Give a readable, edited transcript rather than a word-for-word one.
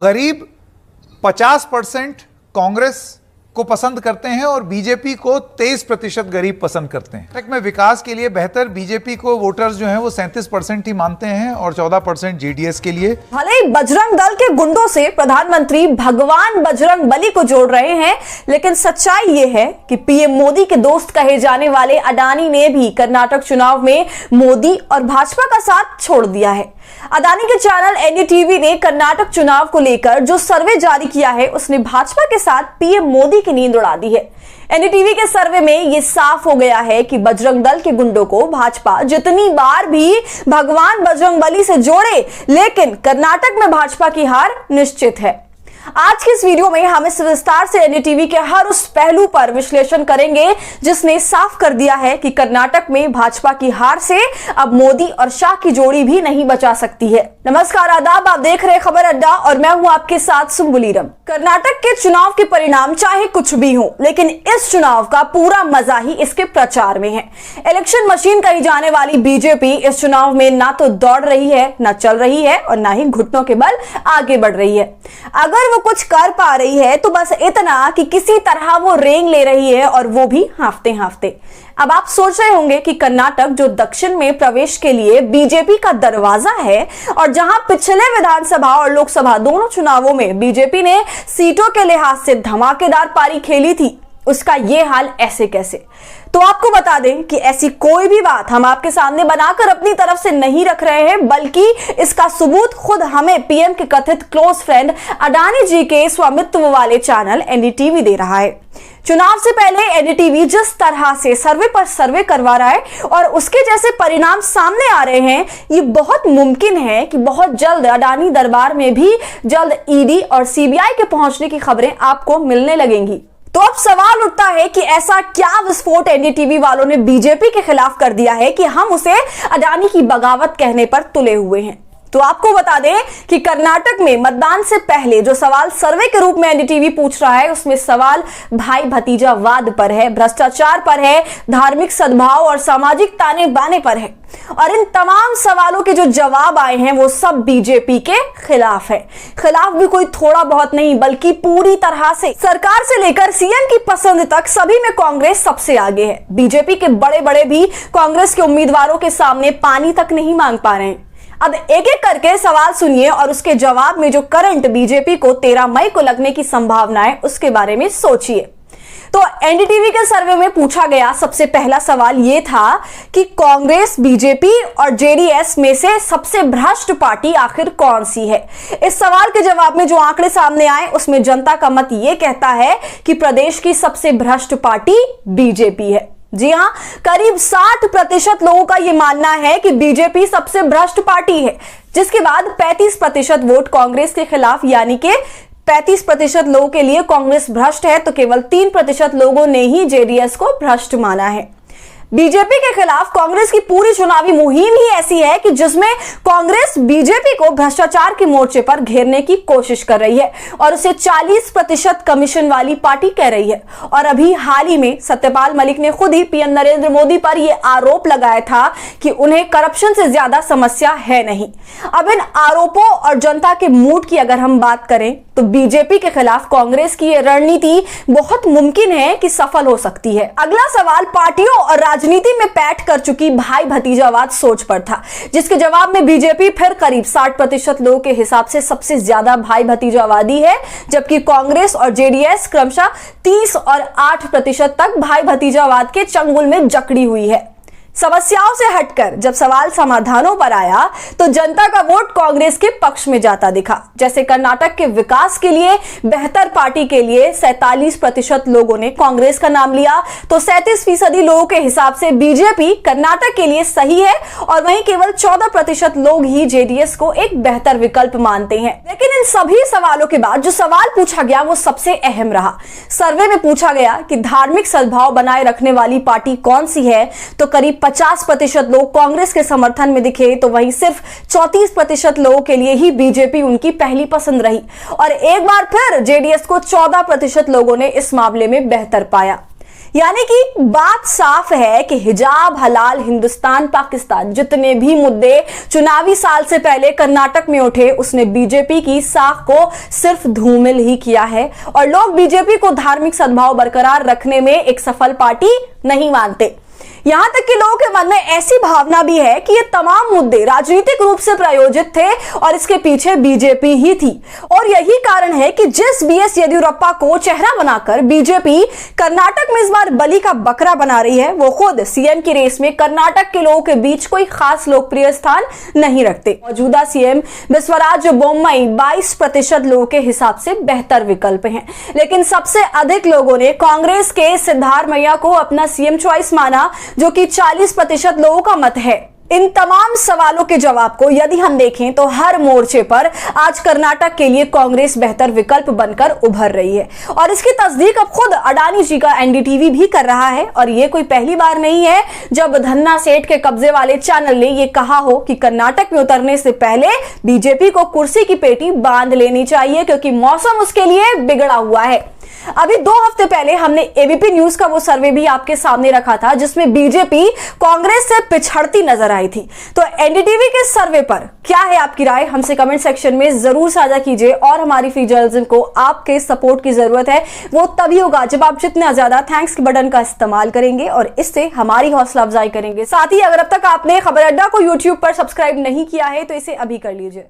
गरीब 50% कांग्रेस को पसंद करते हैं और बीजेपी को 23% गरीब पसंद करते हैं। कर्नाटक में विकास के लिए बेहतर बीजेपी को वोटर्स जो हैं वो 37% ही मानते हैं और 14% जेडीएस के लिए। भले ही बजरंग दल के गुंडों से प्रधानमंत्री भगवान बजरंग बली को जोड़ रहे हैं, लेकिन सच्चाई ये है कि पीएम मोदी के दोस्त कहे जाने वाले अडानी ने भी कर्नाटक चुनाव में मोदी और भाजपा का साथ छोड़ दिया है। अडानी के चैनल एनडीटीवी ने कर्नाटक चुनाव को लेकर जो सर्वे जारी किया है, उसने भाजपा के साथ पीएम मोदी की नींद उड़ा दी है। एनडीटीवी के सर्वे में यह साफ हो गया है कि बजरंग दल के गुंडों को भाजपा जितनी बार भी भगवान बजरंग बली से जोड़े, लेकिन कर्नाटक में भाजपा की हार निश्चित है। आज की इस वीडियो में हम इस विस्तार से एनडीटीवी के हर उस पहलू पर विश्लेषण करेंगे जिसने साफ कर दिया है कि कर्नाटक में भाजपा की हार से अब मोदी और शाह की जोड़ी भी नहीं बचा सकती है। नमस्कार, आदाब, आप देख रहे हैं खबर अड्डा और मैं हूं आपके साथ सुम्बुलीरम। कर्नाटक के चुनाव के परिणाम चाहे कुछ भी हो, लेकिन इस चुनाव का पूरा मजा ही इसके प्रचार में है। इलेक्शन मशीन कही जाने वाली बीजेपी इस चुनाव में ना तो दौड़ रही है, ना चल रही है और ना ही घुटनों के बल आगे बढ़ रही है। अगर वो कुछ कर पा रही है तो बस इतना कि किसी तरह वो रेंग ले रही है, और वो भी हांफते हांफते। अब आप सोच रहे होंगे कि कर्नाटक जो दक्षिण में प्रवेश के लिए बीजेपी का दरवाजा है, और जहां पिछले विधानसभा और लोकसभा दोनों चुनावों में बीजेपी ने सीटों के लिहाज से धमाकेदार पारी खेली थी, उसका ये हाल ऐसे कैसे। तो आपको बता दें कि ऐसी कोई भी बात हम आपके सामने बनाकर अपनी तरफ से नहीं रख रहे हैं, बल्कि इसका सबूत खुद हमें पीएम के कथित क्लोज फ्रेंड अडानी जी के स्वामित्व वाले चैनल एनडीटीवी दे रहा है। चुनाव से पहले एनडीटीवी जिस तरह से सर्वे पर सर्वे करवा रहा है और उसके जैसे परिणाम सामने आ रहे हैं, ये बहुत मुमकिन है कि बहुत जल्द अडानी दरबार में भी जल्द ईडी और सीबीआई के पहुंचने की खबरें आपको मिलने लगेंगी। तो अब सवाल उठता है कि ऐसा क्या विस्फोट एनडीटीवी वालों ने बीजेपी के खिलाफ कर दिया है कि हम उसे अडानी की बगावत कहने पर तुले हुए हैं। तो आपको बता दें कि कर्नाटक में मतदान से पहले जो सवाल सर्वे के रूप में एनडीटीवी पूछ रहा है, उसमें सवाल भाई भतीजावाद पर है, भ्रष्टाचार पर है, धार्मिक सद्भाव और सामाजिक ताने बाने पर है। और इन तमाम सवालों के जो जवाब आए हैं वो सब बीजेपी के खिलाफ है। खिलाफ भी कोई थोड़ा बहुत नहीं, बल्कि पूरी तरह से। सरकार से लेकर सीएम की पसंद तक सभी में कांग्रेस सबसे आगे है। बीजेपी के बड़े बड़े भी कांग्रेस के उम्मीदवारों के सामने पानी तक नहीं मांग पा रहे हैं। अब एक एक करके सवाल सुनिए और उसके जवाब में जो करंट बीजेपी को 13 मई को लगने की संभावना है उसके बारे में सोचिए। तो एनडीटीवी के सर्वे में पूछा गया सबसे पहला सवाल यह था कि कांग्रेस, बीजेपी और जेडीएस में से सबसे भ्रष्ट पार्टी आखिर कौन सी है। इस सवाल के जवाब में जो आंकड़े सामने आए उसमें जनता का मत यह कहता है कि प्रदेश की सबसे भ्रष्ट पार्टी बीजेपी है। जी हां, करीब 60% लोगों का यह मानना है कि बीजेपी सबसे भ्रष्ट पार्टी है, जिसके बाद 35% वोट कांग्रेस के खिलाफ, यानी कि 35% लोगों के लिए कांग्रेस भ्रष्ट है, तो केवल 3% लोगों ने ही जेडीएस को भ्रष्ट माना है। बीजेपी के खिलाफ कांग्रेस की पूरी चुनावी मुहिम ही ऐसी है कि जिसमें कांग्रेस बीजेपी को भ्रष्टाचार के मोर्चे पर घेरने की कोशिश कर रही है और उसे 40% कमीशन वाली पार्टी कह रही है। और अभी हाल ही में सत्यपाल मलिक ने खुद ही पीएम नरेंद्र मोदी पर यह आरोप लगाया था कि उन्हें करप्शन से ज्यादा समस्या है नहीं। अब इन आरोपों और जनता के मूड की अगर हम बात करें तो बीजेपी के खिलाफ कांग्रेस की यह रणनीति बहुत मुमकिन है कि सफल हो सकती है। अगला सवाल पार्टियों और राजनीति में पैठ कर चुकी भाई भतीजावाद सोच पर था, जिसके जवाब में बीजेपी फिर करीब 60% लोगों के हिसाब से सबसे ज्यादा भाई भतीजावादी है, जबकि कांग्रेस और जेडीएस क्रमशः 30 और 8% तक भाई भतीजावाद के चंगुल में जकड़ी हुई है। समस्याओं से हटकर जब सवाल समाधानों पर आया तो जनता का वोट कांग्रेस के पक्ष में जाता दिखा। जैसे कर्नाटक के विकास के लिए बेहतर पार्टी के लिए 47% लोगों ने कांग्रेस का नाम लिया, तो 37% लोगों के हिसाब से बीजेपी कर्नाटक के लिए सही है, और वहीं केवल 14% लोग ही जेडीएस को एक बेहतर विकल्प मानते हैं। लेकिन इन सभी सवालों के बाद जो सवाल पूछा गया वो सबसे अहम रहा। सर्वे में पूछा गया कि धार्मिक सद्भाव बनाए रखने वाली पार्टी कौन सी है, तो करीब 50% लोग कांग्रेस के समर्थन में दिखे, तो वहीं सिर्फ 34% लोगों के लिए ही बीजेपी उनकी पहली पसंद रही, और एक बार फिर जेडीएस को 14% लोगों ने इस मामले में बेहतर पाया। यानी कि बात साफ है कि हिजाब, हलाल, हिंदुस्तान, पाकिस्तान, जितने भी मुद्दे चुनावी साल से पहले कर्नाटक में उठे, उसने बीजेपी की साख को सिर्फ धूमिल ही किया है और लोग बीजेपी को धार्मिक सद्भाव बरकरार रखने में एक सफल पार्टी नहीं मानते। यहां तक कि लोगों के मन में ऐसी भावना भी है कि ये तमाम मुद्दे राजनीतिक रूप से प्रायोजित थे और इसके पीछे बीजेपी ही थी। और यही कारण है कि जिस बीएस येदियुरप्पा को चेहरा बनाकर बीजेपी कर्नाटक में इस बार बलि का बकरा बना रही है, वो खुद सीएम की रेस में कर्नाटक के लोगों के बीच कोई खास लोकप्रिय स्थान नहीं रखते। मौजूदा सीएम बसवराज बोम्मई 22% लोगों के हिसाब से बेहतर विकल्प हैं, लेकिन सबसे अधिक लोगों ने कांग्रेस के सिद्धारमैया को अपना सीएम चॉइस माना, जो कि 40% लोगों का मत है। इन तमाम सवालों के जवाब को यदि हम देखें तो हर मोर्चे पर आज कर्नाटक के लिए कांग्रेस बेहतर विकल्प बनकर उभर रही है और इसकी तस्दीक अब खुद अडानी जी का एनडीटीवी भी कर रहा है। और ये कोई पहली बार नहीं है जब धन्ना सेठ के कब्जे वाले चैनल ने यह कहा हो कि कर्नाटक में उतरने से पहले बीजेपी को कुर्सी की पेटी बांध लेनी चाहिए, क्योंकि मौसम उसके लिए बिगड़ा हुआ है। अभी 2 हफ्ते पहले हमने एबीपी न्यूज का वो सर्वे भी आपके सामने रखा था जिसमें बीजेपी कांग्रेस से पिछड़ती नजर आई थी। तो एनडीटीवी के सर्वे पर क्या है आपकी राय, हमसे कमेंट सेक्शन में जरूर साझा कीजिए। और हमारी फ्री जर्नलिज्म को आपके सपोर्ट की जरूरत है, वो तभी होगा जब आप जितना ज्यादा थैंक्स के बटन का इस्तेमाल करेंगे और इससे हमारी हौसला अफजाई करेंगे। साथ ही अगर अब तक आपने खबर अड्डा को यूट्यूब पर सब्सक्राइब नहीं किया है तो इसे अभी कर लीजिए।